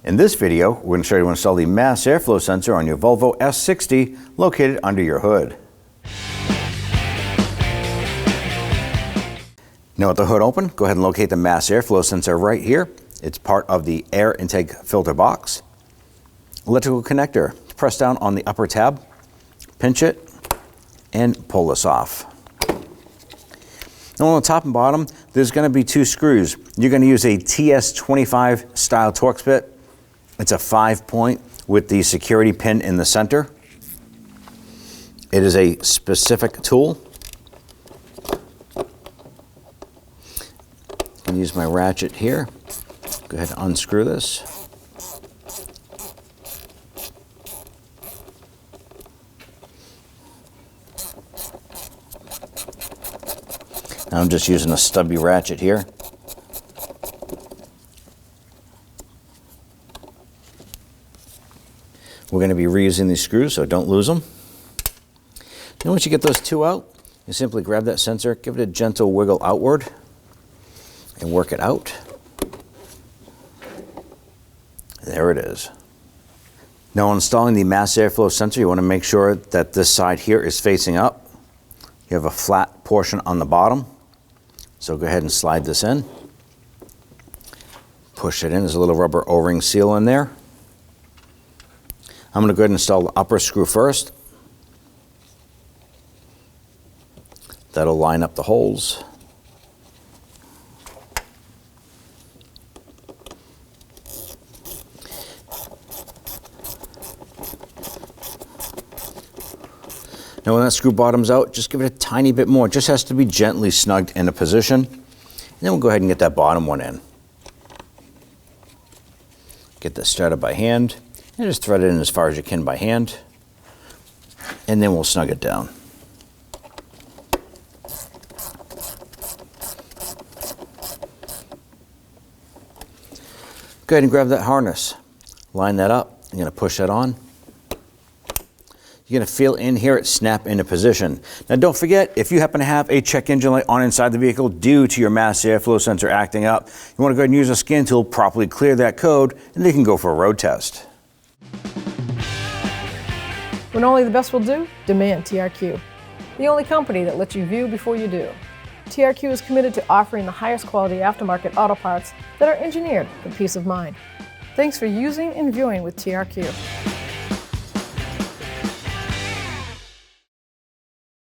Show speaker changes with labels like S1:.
S1: In this video, we're going to show you how to install the mass airflow sensor on your Volvo S60 located under your hood. Now with the hood open, go ahead and locate the mass airflow sensor right here. It's part of the air intake filter box. Electrical connector. Press down on the upper tab, pinch it, and pull this off. Now on the top and bottom, there's going to be two screws. You're going to use a TS25 style Torx bit. It's a 5-point with the security pin in the center. It is a specific tool. I'm going to use my ratchet here. Go ahead and unscrew this. Now I'm just using a stubby ratchet here. We're going to be reusing these screws, so don't lose them. Then once you get those two out, you simply grab that sensor, give it a gentle wiggle outward, and work it out. There it is. Now installing the mass airflow sensor, you want to make sure that this side here is facing up. You have a flat portion on the bottom. So go ahead and slide this in. Push it in. There's a little rubber O-ring seal in there. I'm going to go ahead and install the upper screw first. That'll line up the holes. Now when that screw bottoms out, just give it a tiny bit more. It just has to be gently snugged into position. And then we'll go ahead and get that bottom one in. Get this started by hand. And just thread it in as far as you can by hand. And then we'll snug it down. Go ahead and grab that harness. Line that up. I'm going to push that on. You're going to feel in here it snap into position. Now don't forget, if you happen to have a check engine light on inside the vehicle due to your mass airflow sensor acting up, you want to go ahead and use a scan tool, properly clear that code, and then you can go for a road test.
S2: When only the best will do, demand TRQ. The only company that lets you view before you do. TRQ is committed to offering the highest quality aftermarket auto parts that are engineered for peace of mind. Thanks for using and viewing with TRQ.